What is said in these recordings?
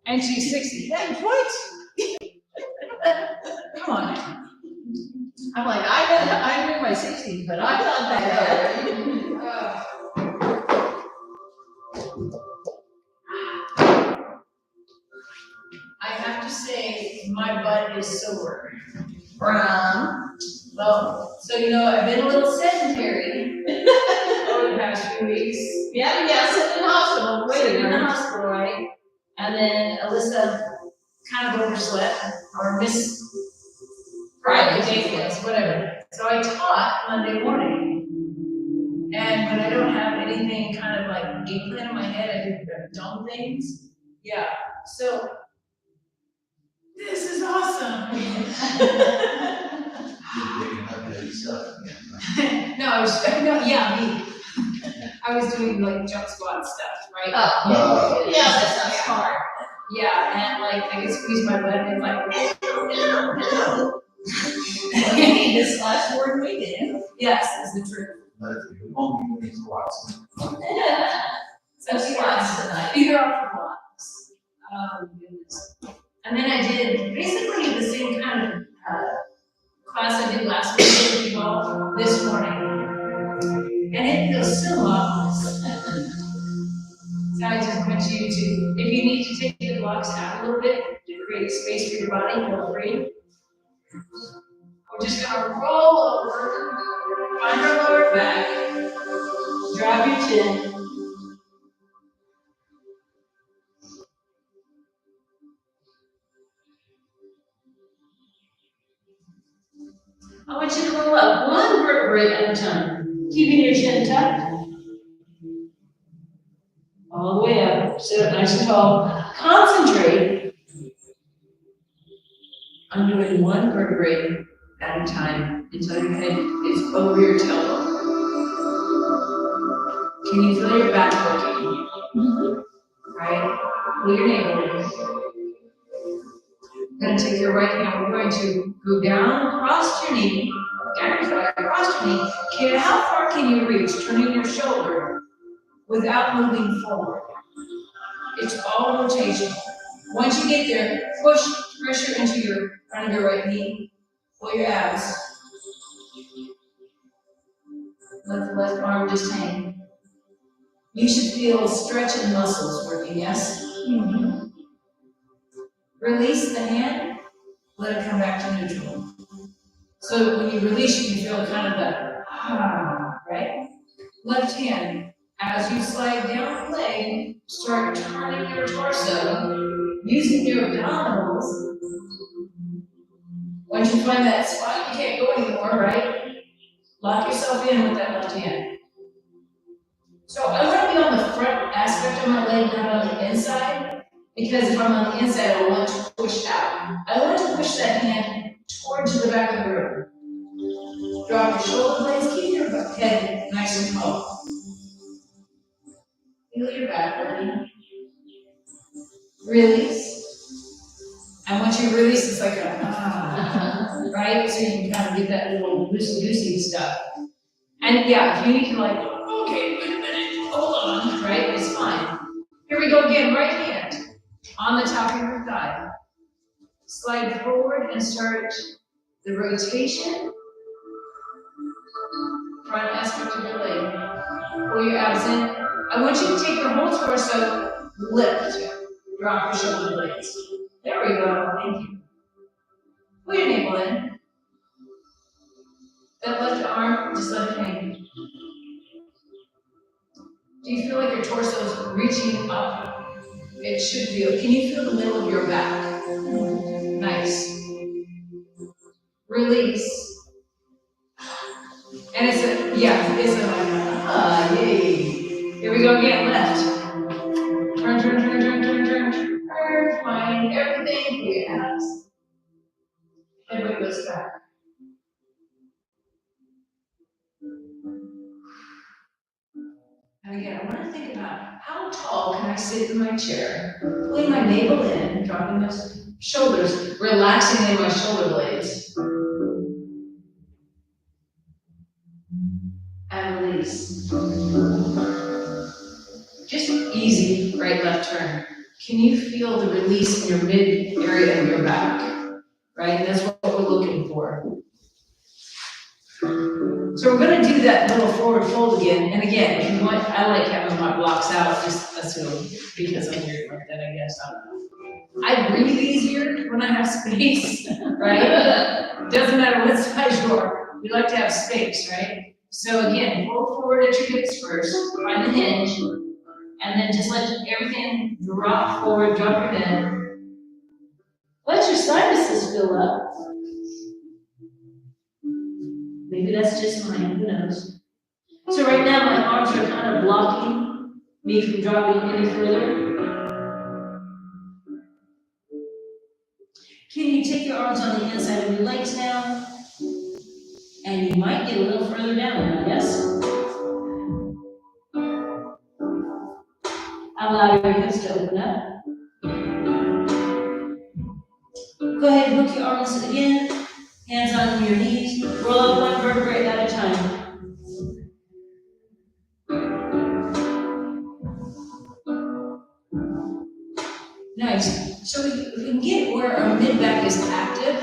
And she's 60. What? Come on. I'm like, I'm in my 60s, but I'm not that I have to say, my butt is sore. Brown. Well, so I've been a little sedentary over the past few weeks. Yeah, sitting in the hospital, waiting in the hospital, right? And then Alyssa kind of overslept, or missed Friday, days, whatever. So I taught Monday morning. And when I don't have anything kind of like game plan in my head, I do dumb things. Yeah. So this is awesome. Me. I was doing like jump squat stuff, right? Yeah, that sounds hard. Yeah, and like I could squeeze my butt and it's like this last word we did. Yes, is the truth. So squats tonight. Figure out the blocks. Oh goodness. And then I did basically the same kind of class I did last week this morning. And it feels so marvelous. So I just want you to, if you need to take the blocks out a little bit to create space for your body, feel free. We're just gonna roll over, find our lower back, drop your chin. I want you to roll up one vertebrae at a time, keeping your chin tucked. All the way up, sit up nice and tall. Concentrate on doing one vertebrae at a time until your head is over your tailbone. Can you feel your back working? Right? Pull your navel in. You're going to take your right hand, we're going to go down across your knee, across your knee. Okay, how far can you reach? Turning your shoulder without moving forward. It's all rotation. Once you get there, push pressure into your front of your right knee. Pull your abs. Let the left arm just hang. You should feel stretching muscles working, yes? Mm-hmm. Release the hand, let it come back to neutral. So when you release, you can feel kind of the right? Left hand, as you slide down the leg, start turning your torso, using your abdominals. Once you find that spot, you can't go anymore, right? Lock yourself in with that left hand. So I want to be on the front aspect of my leg, not on the inside, because if I'm on the inside, I want to push out. I want to push that hand towards the back of the room. Drop your shoulder blades, keep your head nice and tall. Feel your back working. Release. And once you release, it's like a right? So you can kind of get that little loosey-goosey stuff. And yeah, if you need to like, okay, wait a minute, hold on, right? It's fine. Here we go again, right hand on the top of your thigh. Slide forward and start the rotation. Front aspect of your leg. Pull your abs in. I want you to take your whole torso, lift. Drop your shoulder blades. There we go, thank you. Pull your navel in. That left arm, just let it hang. Do you feel like your torso is reaching up? It should feel. Can you feel the middle of your back? Nice. Release. And it's a, yay. Here we go again, left. Turn, find everything for your abs. And we goes back. And again, I want to think about how tall can I sit in my chair, pulling my navel in, dropping those shoulders, relaxing in my shoulder blades. And release. Just easy right left turn. can you feel the release in your mid area of your back? Right, that's what we're looking for. So we're gonna do that little forward fold again, and again, if you want, I like having my blocks out, just assume, because I'm weird like that, I guess, I don't know. I breathe easier when I have space, right? Doesn't matter what size you are, we like to have space, right? So again, fold forward at your hips first, find the hinge, and then just let everything drop forward, drop your head. Let your sinuses fill up. Maybe that's just mine, who knows? So right now, my arms are kind of blocking me from dropping any further. Can you take your arms on the inside of your legs now? And you might get a little further down now, yes? Allow your hips to open up. Go ahead and hook your arms again. Hands on your knees. Roll up one vertebrae at a time. Nice. So we can get where our mid-back is active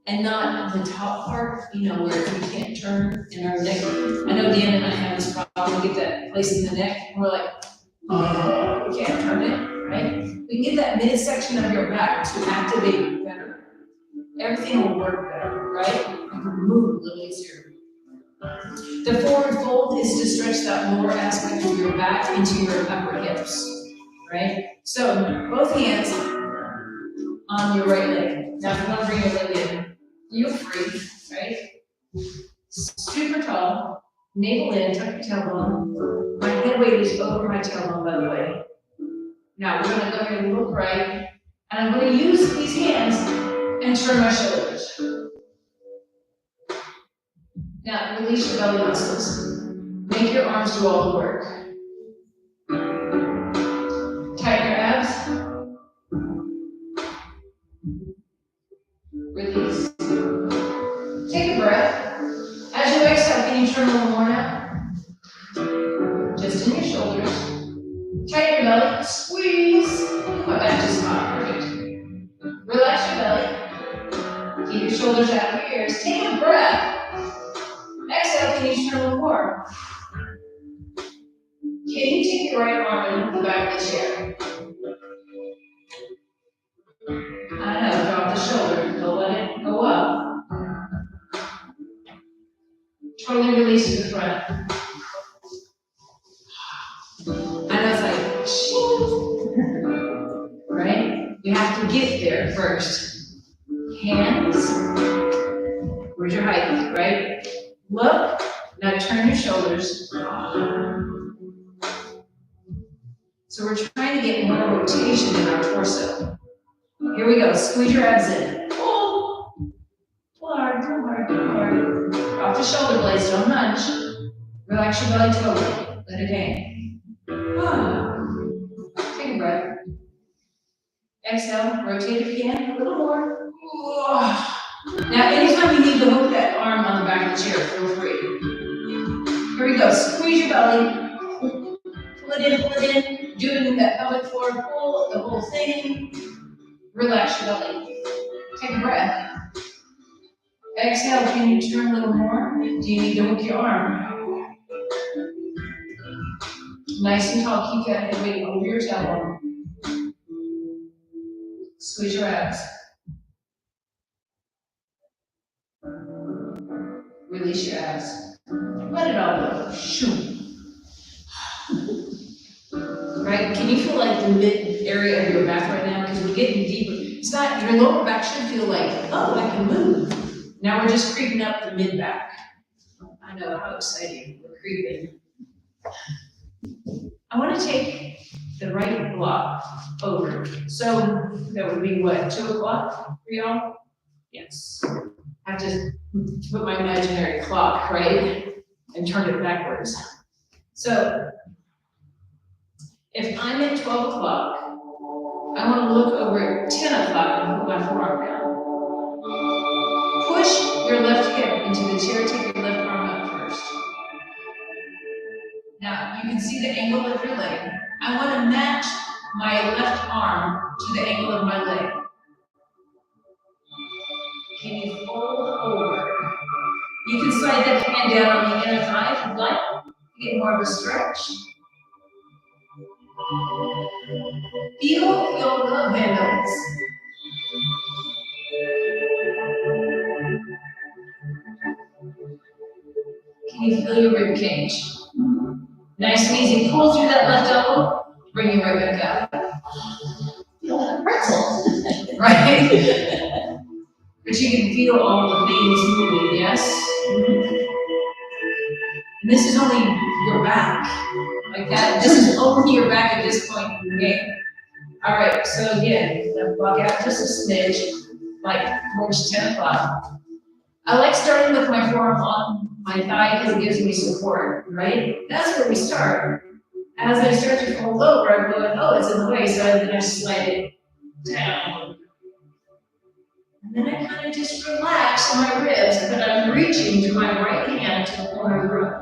and not the top part, you know, where we can't turn in our neck. I know Dan and I have this problem. We get that place in the neck, and we're like, oh, we can't turn it, right? We can get that midsection of your back to activate better. Everything will work better, right? You can move a little easier. The forward fold is to stretch that lower aspect of your back into your upper hips, right? So both hands on your right leg. Now if you want to bring your leg in, you're free, right? Super tall, navel in, tuck your tailbone. My head weight is over my tailbone, by the way. Now we're going to go ahead and look right, and I'm going to use these hands and turn my shoulders. Now release your belly muscles. Make your arms do all the work. Tighten your abs. Release. Take a breath. As you exhale, can you turn a little more now? Just in your shoulders. Tighten your belly. Squeeze. My back is hot. Perfect. Relax your belly. Keep your shoulders out of your ears. Take a breath. Exhale, can you turn a little more? Can you take your right arm and move the back of the chair? I know, drop the shoulder. Don't let it go up. Totally release to the front. I know it's like, right? You have to get there first. Hands. Where's your height, right? Look. Now turn your shoulders. So we're trying to get more rotation in our torso. Here we go. Squeeze your abs in. Pull. Pull hard, pull hard, pull hard. Drop the shoulder blades, don't hunch. Relax your belly totally. Let it hang. Take a breath. Exhale. Rotate if you can. A little more. Now, anytime you need to hook that arm on the back of the chair, feel free. Here we go. Squeeze your belly. Pull it in. Do it in that pelvic floor. Pull the whole thing. Relax your belly. Take a breath. Exhale, can you turn a little more? Do you need to hook your arm? Nice and tall, keep that head weight over your tailbone. Squeeze your abs. Release your abs. Let it all go. Shoo. Right? Can you feel like the mid area of your back right now? Because we're getting deeper. It's not, your lower back should feel like, oh, I can move. Now we're just creeping up the mid back. I know, how exciting. We're creeping. I want to take the right block over. So that would be what, 2 o'clock for y'all? Yes. I have to put my imaginary clock, right? And turn it backwards. So if I'm at 12 o'clock, I want to look over at 10 o'clock and put my forearm down. Push your left hip into the chair, take your left arm up first. Now, you can see the angle of your leg. I want to match my left arm to the ankle of my leg. Can you fold over? You can slide that hand down on the inner thigh if you'd like. Get more of a stretch. Feel your love handles. Can you feel your rib cage? Nice and easy. Pull through that left elbow. Bring you right back up. Feel like a pretzel. Right? But you can feel all the veins moving, yes? And this is only your back. Like that. This is only your back at this point in the game. All right, so again, walk out just a smidge, like towards 10 o'clock. I like starting with my forearm on my thigh because it gives me support, right? That's where we start. As I start to fold over, I'm going, oh, it's in the way, so then I slide it down. And then I kind of just relax my ribs, but I'm reaching to my right hand to pull my throat.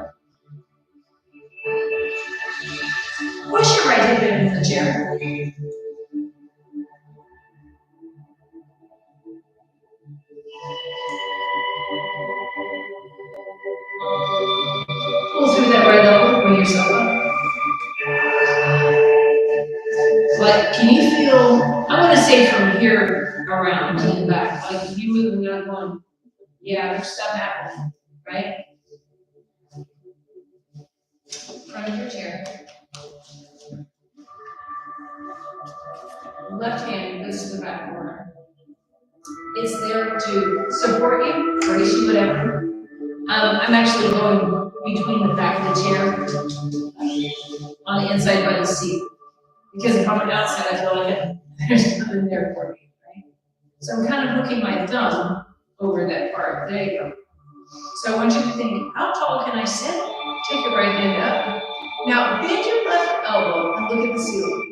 Push your right hip into the chair. Pull through that right elbow, bring yourself up. Like, can you feel, I want to say from here around to the back, like you moving that one, yeah, there's stuff happening, right? Front of your chair. Left hand goes to the back corner. It's there to support you, brace you, whatever. I'm actually going between the back of the chair on the inside by the seat. Because if I'm on the outside, I feel like there's nothing there for me, right? So I'm kind of hooking my thumb over that part. There you go. So I want you to think, how tall can I sit? Take your right hand up. Now bend your left elbow and look at the ceiling.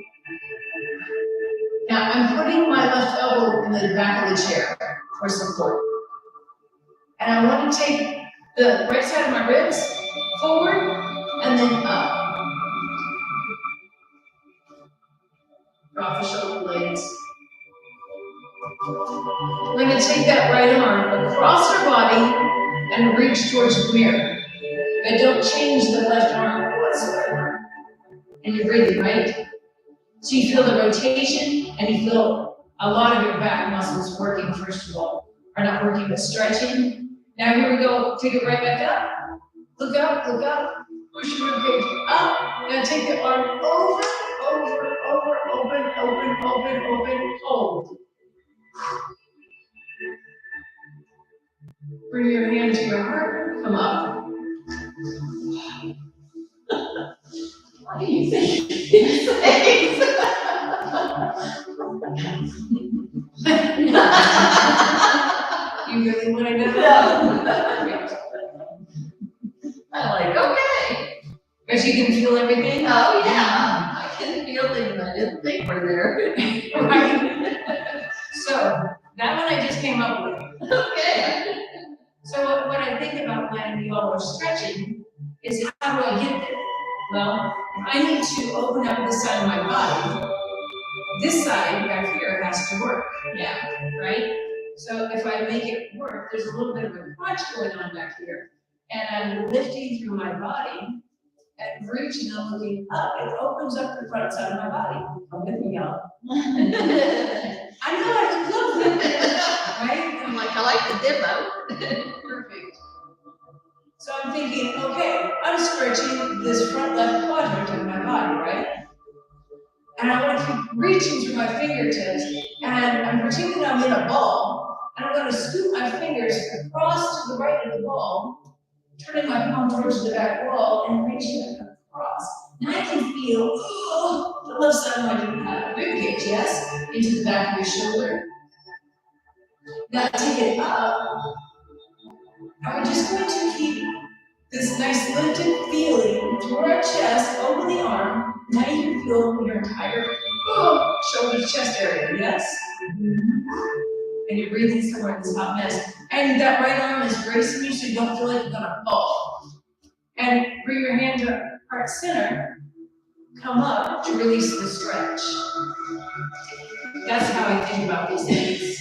Now I'm putting my left elbow in the back of the chair for support. And I want to take the right side of my ribs forward and then up. Drop the shoulder blades. I'm going to take that right arm across our body and reach towards the mirror. But don't change the left arm whatsoever. And you're breathing, right? So you feel the rotation and you feel a lot of your back muscles working, first of all. Are not working, but stretching. Now here we go. Take it right back up. Look up, look up. Push your ribcage up. Now take the arm over, open, hold. Bring your hand to your heart, come up. What do you think these things? You really want to know? I'm like, okay. But you can feel everything? Oh, yeah. I can feel things I didn't think were there. Right. So, that one I just came up with. Okay. So what I think about when you all are stretching is how do I get there? Well, I need to open up this side of my body. This side back here has to work. Yeah. Right? So if I make it work, there's a little bit of a crunch going on back here. And I'm lifting through my body and reaching and looking up. It opens up the front side of my body. Come with me, y'all. I know I can love it. Right? I'm like, I like the demo. Perfect. So I'm thinking, okay, I'm stretching this front left quadrant of my body, right? And I want to keep reaching through my fingertips, and I'm pretending I'm in a ball, and I'm going to scoop my fingers across to the right of the ball, turning my palm towards the back wall and reaching across. Now I can feel the left side of my rib cage, yes, into the back of your shoulder. Now take it up. And we're just going to keep this nice lifted feeling through our chest, over the arm. Now you can feel your entire shoulder to chest area, yes? And you're breathing somewhere in this hot mess. And that right arm is bracing you so you don't feel like you're gonna fall. And bring your hand to heart center. Come up to release the stretch. That's how I think about these things.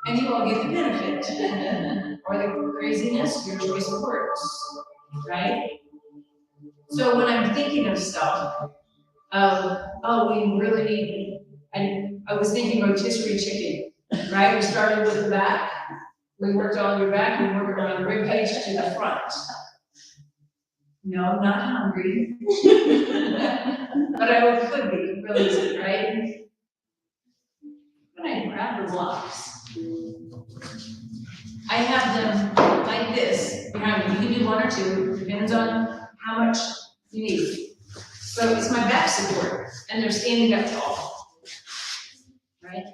And you all get the benefit. Or the craziness, your choice of words, right? So when I'm thinking of stuff, we really need, I was thinking rotisserie chicken, right? We started with the back, we worked on your back, we worked around the rib cage to the front. No, I'm not hungry. But I could be, really easy, right? But I grab the blocks. I have them like this behind me. You can do one or two, depends on how much you need. So it's my back support, and they're standing up tall, right?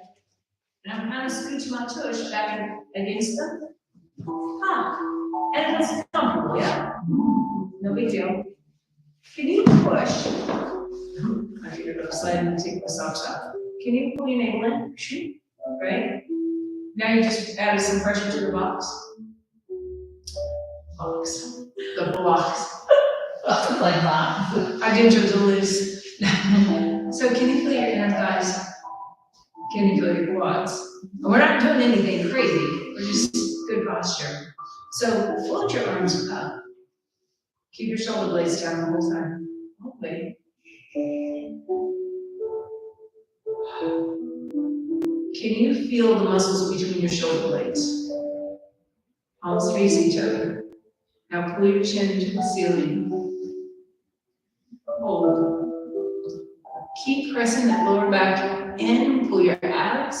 And I'm kind of scooching my tush back against them. And it's comfortable, yeah? No big deal. Can you push? I figured it upside and take the socks off. Can you pull your navel in? Right? Now you just added some pressure to the box. The blocks. Like that. I did yours to loose. So can you feel your inner thighs? Can you feel your quads? And we're not doing anything crazy. We're just good posture. So float your arms up. Keep your shoulder blades down the whole time. Okay. Can you feel the muscles between your shoulder blades? Palms face each other. Now pull your chin to the ceiling. Hold. Keep pressing that lower back in. Pull your abs.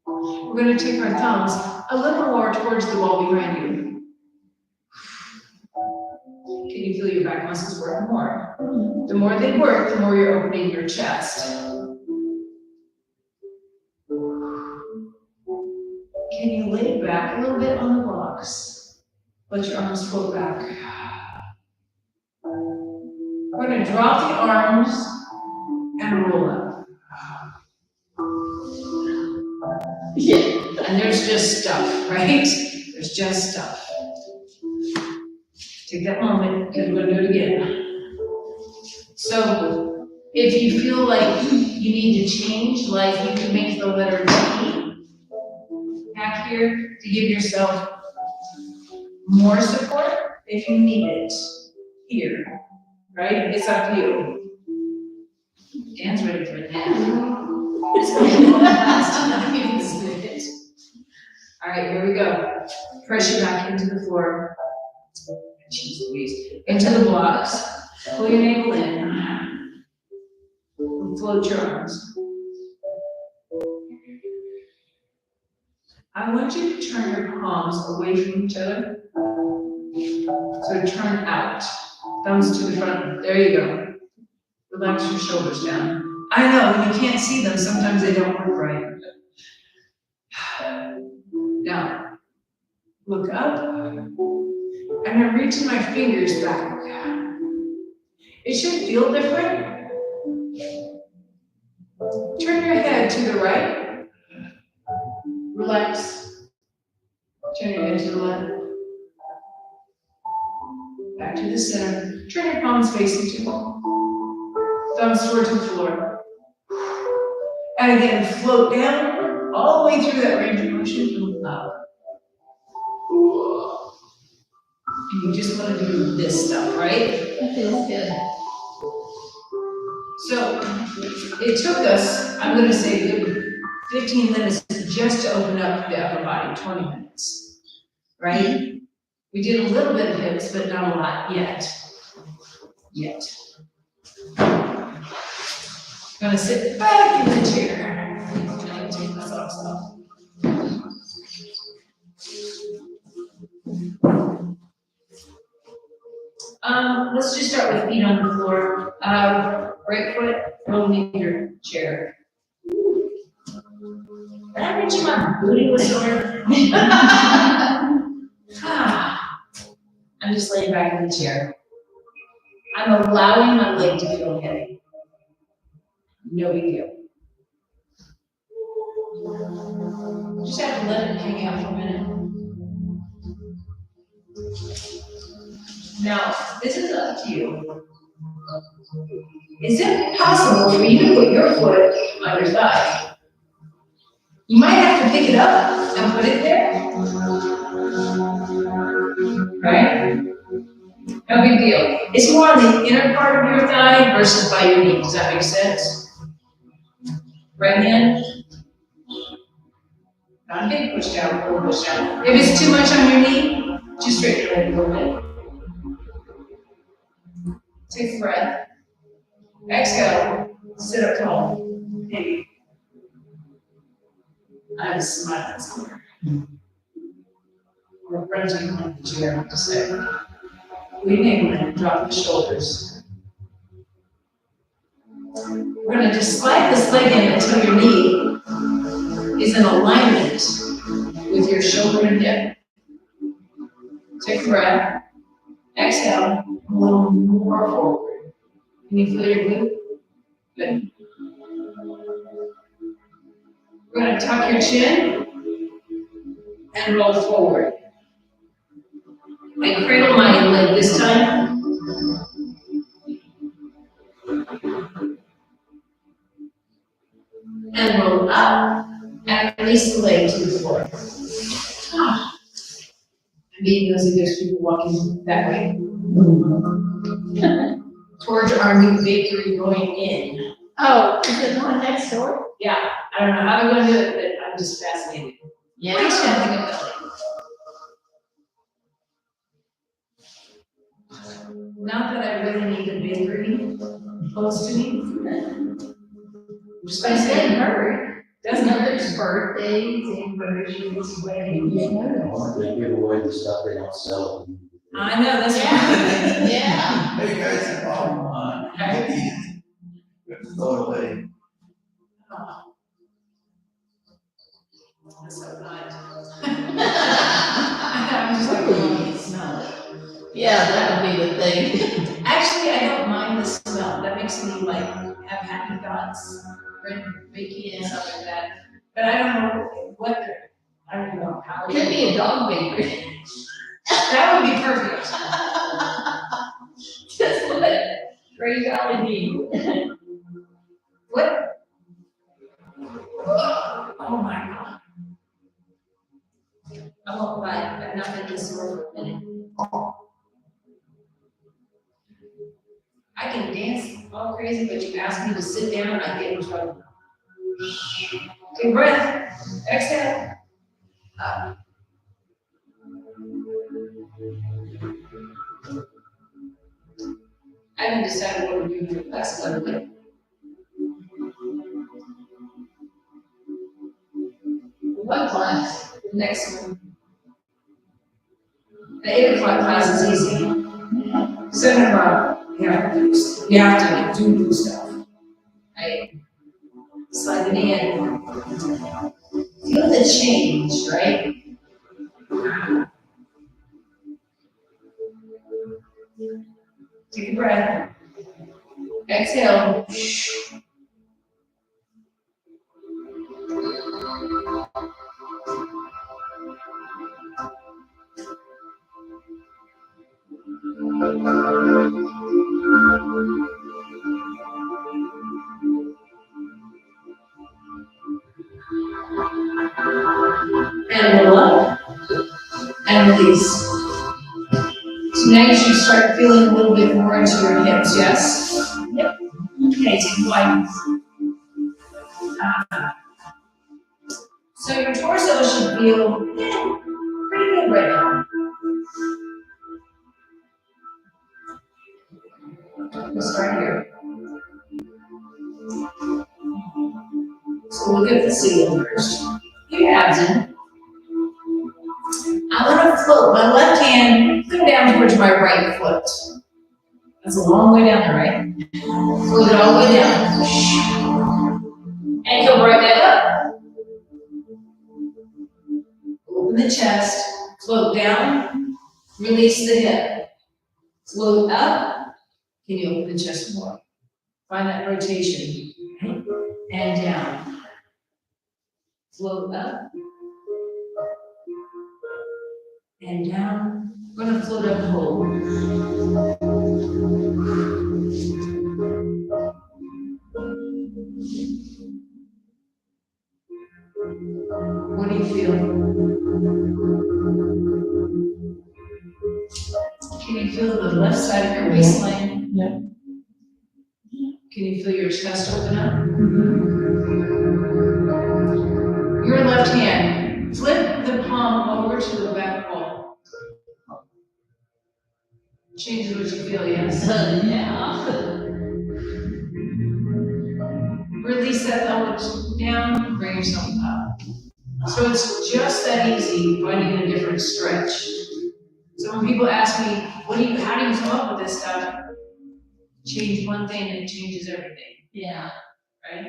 We're going to take our thumbs a little more towards the wall behind you. Can you feel your back muscles work more? The more they work, the more you're opening your chest. Can you lay back a little bit on the blocks? Let your arms float back. We're going to drop the arms and roll up. Yeah. And there's just stuff, right? There's just stuff. Take that moment, because we're going to do it again. So, if you feel like you need to change, like you can make the letter T back here to give yourself more support if you need it here, right? It's up to you. Dan's ready for a nap. It's going to be fast. All right, here we go. Pressure back into the floor. Jeez Louise. Into the blocks. Pull your navel in. And float your arms. I want you to turn your palms away from each other. So turn out. Thumbs to the front. There you go. Relax your shoulders down. I know, when you can't see them, sometimes they don't work right. Now, look up. And I'm reaching my fingers back. It should feel different. Turn your head to the right. Relax. Turn your head to the left. Back to the center. Turn your palms facing to you. Thumbs towards the floor. And again, float down all the way through that range of motion from up. And you just want to do this stuff, right? It feels good. So it took us, I'm going to say, a good 15 minutes just to open up the upper body, 20 minutes, right? We did a little bit of hips, but not a lot yet. I'm going to sit back in the chair. I'm going to take my socks off. Let's just start with feet on the floor. Right foot rolling in your chair. Did I mention my booty was sore? I'm just laying back in the chair. I'm allowing my leg to feel heavy. No big deal. Just have to let it hang out for a minute. Now, this is up to you. Is it possible for you to put your foot on your thigh? You might have to pick it up and put it there. Right? No big deal. It's more on the inner part of your thigh versus by your knee. Does that make sense? Right hand? Not a big push down, full push down. If it's too much on your knee, just straighten your leg a little bit. Take a breath. Exhale. Sit up tall. Maybe. I'm smiling somewhere. Or grunting like the chair, to say. Leaning and drop the shoulders. We're going to just slide this leg in until your knee is in alignment with your shoulder and hip. Take a breath. Exhale. A little more forward. Can you feel your glute? Good. We're going to tuck your chin and roll forward. I cradle my leg this time. And roll up and release the leg to the floor. I'm being nosy, there's people walking that way. Towards our new bakery going in. Oh, is it the one next door? Yeah, I don't know how they're gonna do it, but I'm just fascinated. Yeah. What are you standing about? Not that I really need a bakery close to me. I'm just gonna say, hurry. doesn't hurt. There's birthdays, anniversaries, weddings, you know. They give away the stuff they don't sell. I know, that's Yeah. right. Yeah. Hey guys, it's all throw it away. Oh. That's so kind. I'm just like, Ooh, you can smell it. Yeah, that would be the thing. actually, I don't mind the smell. That makes me like have happy thoughts, Reiki and stuff like that. But I don't know what they're, I don't know how. It could be a dog bakery. That would be perfect. Just what Great Valley need. What? Oh my God. I won't lie, I've not been this for a minute. I can dance all crazy, but you ask me to sit down, I get in trouble. Take a breath. Exhale. Up. I haven't decided what to do for the last 11 minutes. What class? Next one. The 8 o'clock class is easy. 7 o'clock, you have to do stuff. Right? Slide it in. Feel the change, right? Take a breath. Exhale. And roll up and release. So now you should start feeling a little bit more into your hips, yes? Yep. Okay, take a wide. So your torso should feel pretty good right now. We'll start here. So we'll get the ceiling first. Get your abs in. I want to float my left hand, go down towards my right foot. That's a long way down there, right? Float it all the way down. And come right back up. Open the chest, float down, release the hip. Float up. Can you open the chest more? Find that rotation. And down. Float up. And down. We're going to float up whole. What do you feel? Can you feel the left side of your waistline? Yeah. Can you feel your chest open up? Mm-hmm. Your left hand, flip the palm over to the back wall. Changes what you feel, yes? Yeah. Release that elbow down, bring yourself up. So it's just that easy, finding a different stretch. So when people ask me, how do you come up with this stuff? Change one thing and it changes everything, Yeah. right?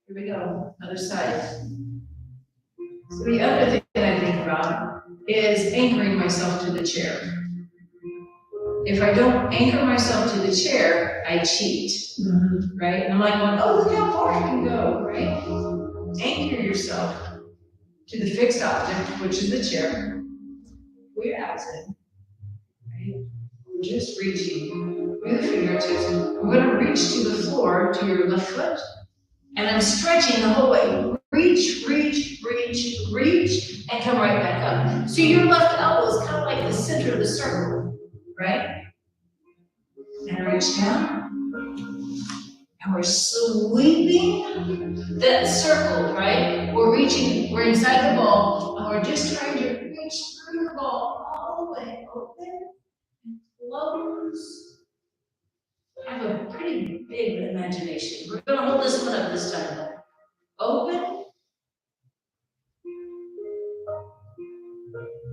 Here we go, other side. So the other thing that I think about is anchoring myself to the chair. If I don't anchor myself to the chair, I cheat, Mm-hmm. right? And I'm like, oh, look how far I can go, right? Anchor yourself to the fixed object, which is the chair. We're absent, right? We're just reaching with the fingertips. I'm gonna reach to the floor, to your left foot, and I'm stretching the whole way. Reach, reach, reach, reach, and come right back up. So your left elbow is kind of like the center of the circle, right? And reach down. And we're sweeping that circle, right? We're reaching, we're inside the ball, and we're just trying to reach through the ball all the way. Open and close. Have a pretty big imagination. We're gonna hold this one up this time. Open.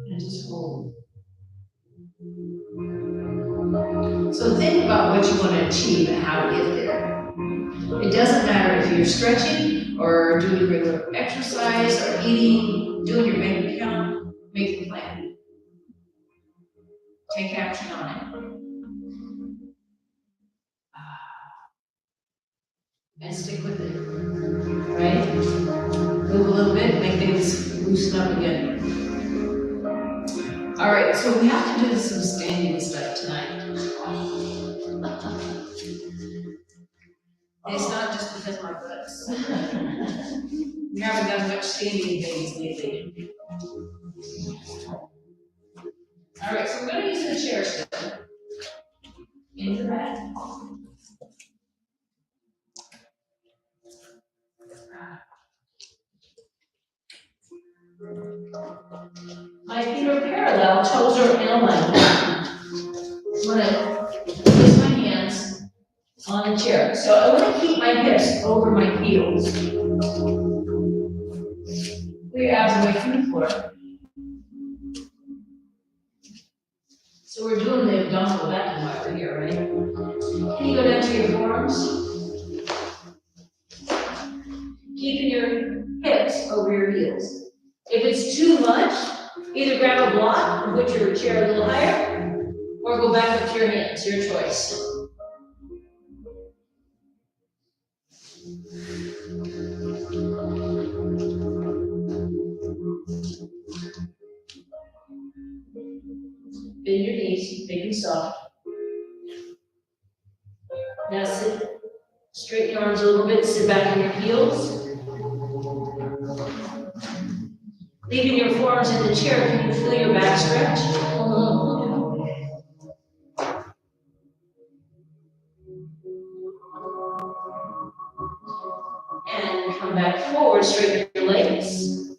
And just hold. So think about what you want to achieve and how to get there. It doesn't matter if you're stretching or doing regular exercise or eating, doing your bank account, make the plan. Take action on it. And stick with it, right? Move a little bit, make things loosen up again. All right, so we have to do some standing stuff tonight. It's not just because my butt's. We haven't done much standing things lately. All right, so we're gonna use the chair still. Into that. My feet are parallel, toes are in alignment. I'm gonna place my hands on the chair. So I want to keep my hips over my heels. Put your abs away from the floor. So we're doing the abdominal vacuum while we're here, right? Can you go down to your forearms? Keeping your hips over your heels. If it's too much, either grab a block and put your chair a little higher, or go back up to your hands, your choice. Bend your knees, make them soft. Now sit, straighten your arms a little bit, sit back on your heels. Leaving your forearms in the chair, can you feel your back stretch? And come back forward, straighten your legs.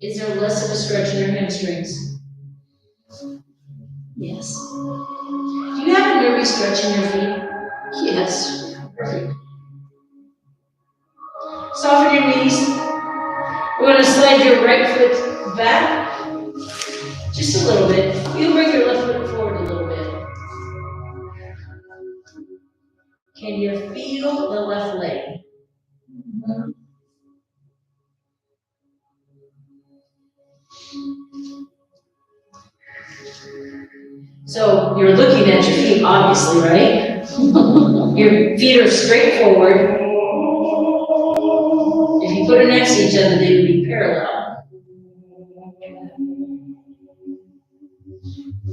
Is there less of a stretch in your hamstrings? Yes. Do you have a nervy stretch in your feet? Yes. Perfect. Soften your knees. We're going to slide your right foot back just a little bit. You bring your left foot forward a little bit. Can you feel the left leg? So you're looking at your feet, obviously, right? Your feet are straight forward. If you put them next to each other, they would be parallel.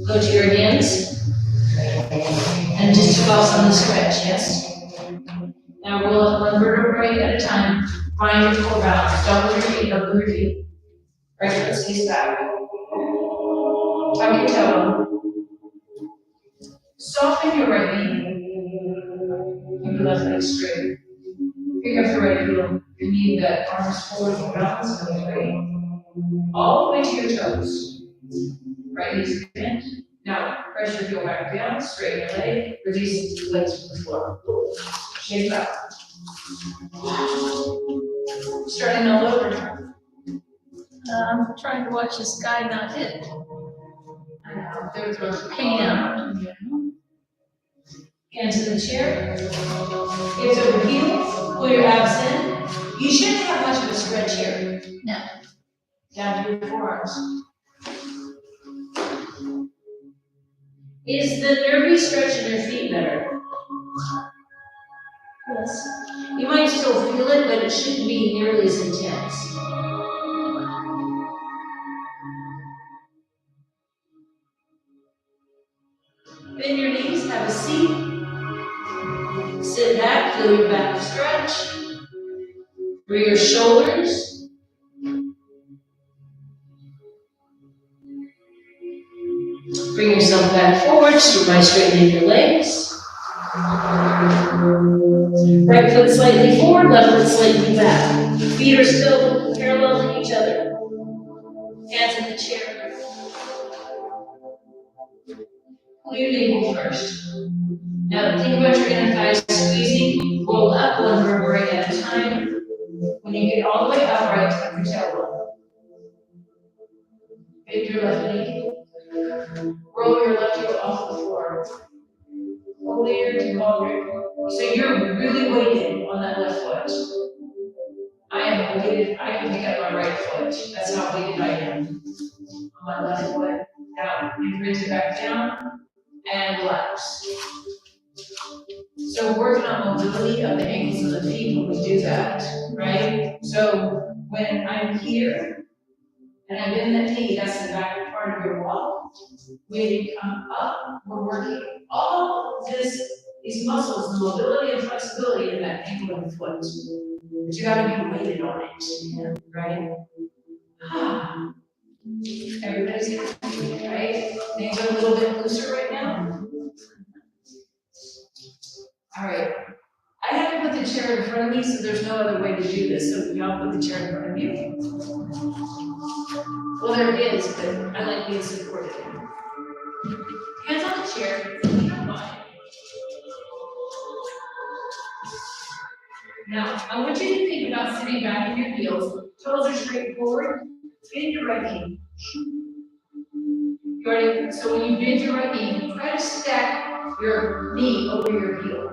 Go to your hands and just focus on the stretch, yes? Now roll up one vertebrae at a time. Find your core balance. Don't move your feet, don't move your feet. Right foot stays back. Tuck your toe. Soften your right knee. Keep your left leg straight. Pick up your right heel. You need that arms forward for balance for the three. All the way to your toes. Right knee's bent. Now, press your heel back down, straighten your leg, release your legs from the floor. Shake back. Starting all over. I'm trying to watch this guy not hit. I know, there's a Pain out. Hands in the chair. Hips over heels. Pull your abs in. You shouldn't have much of a stretch here. No. Down to your forearms. Is the nervy stretch in your feet better? Yes. You might still feel it, but it shouldn't be nearly as intense. Bend your knees, have a seat. Sit back, feel your back stretch. Bring your shoulders. Bring yourself back forward, start by straightening your legs. Right foot slightly forward, left foot slightly back. Feet are still parallel to each other. Hands in the chair. Pull your navel first. Now think about your inner thighs squeezing. Roll up one vertebrae at a time. When you get all the way upright, tuck your tailbone. Bend your left knee. Roll your left heel off the floor. Clear to cauldron. So you're really weighted on that left foot. I am weighted, I can pick up my right foot. That's how weighted I am. On my left foot. Now, you bring it back down and relax. So we're working on mobility of the ankles and the feet when we do that, right? So when I'm here and I bend that knee, that's the back part of your walk. When you come up, we're working all these muscles, the mobility and flexibility in that ankle and foot. But you gotta be weighted on it, right? Everybody's happy, right? Things are a little bit looser right now. All right. I had to put the chair in front of me, so there's no other way to do this. So y'all put the chair in front of you. Well, there is, but I like being supported. Hands on the chair, if you don't mind. Now, I want you to think about sitting back in your heels. Toes are straight forward. Bend your right knee. So when you bend your right knee, try to stack your knee over your heel.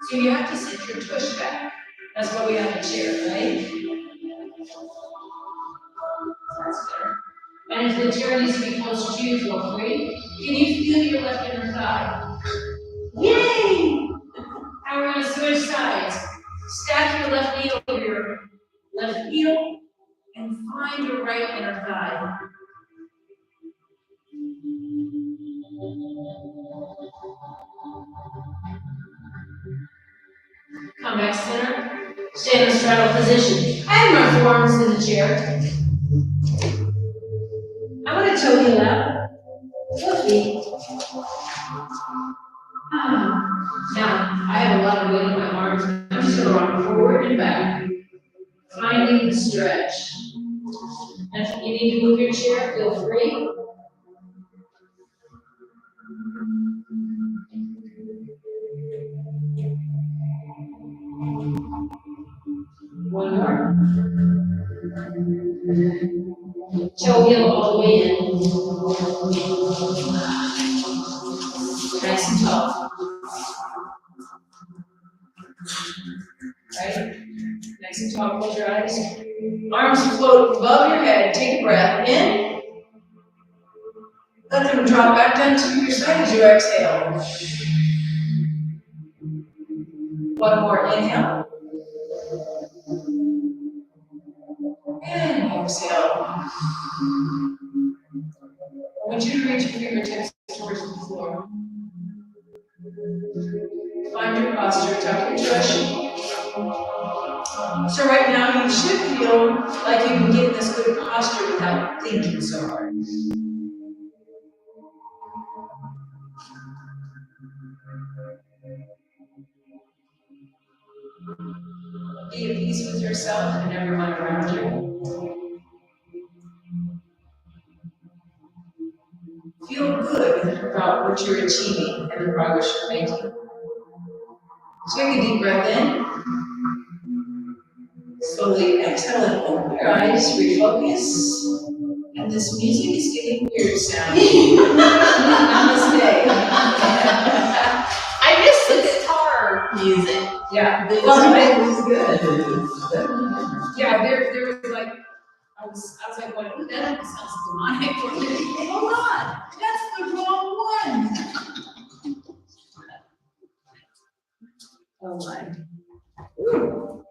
So you have to sit your tush back. That's why we have a chair, right? That's better. And if the chair needs to be closer to you, feel free. Can you feel your left inner thigh? Yay! Now we're going to switch sides. Stack your left knee over your left heel and find your right inner thigh. Come back center. Stay in the straddle position. I have my forearms in the chair. I'm going to toe heel out. Foot feet. Now, I have a lot of weight in my arms. I'm just going to rock forward and back. Finding the stretch. And if you need to move your chair, feel free. One more. Toe heel all the way in. Nice and tall. Right? Nice and tall, close your eyes. Arms float above your head. Take a breath in. Let them drop back down to your side as you exhale. One more inhale. And exhale. I want you to reach your fingertips towards the floor. Find your posture, tuck your tush. So right now, you should feel like you can get in this good posture without thinking so hard. Be at peace with yourself and everyone around you. Feel good about what you're achieving and the progress you're making. Take a deep breath in. Slowly exhale and open your eyes, refocus. And this music is getting weird sounding. Namaste. I miss the guitar music. Yeah. The Well, music was good. yeah, there was like, I was like, what, ooh, that sounds demonic. Hold on, that's the wrong one. Oh my. Ooh.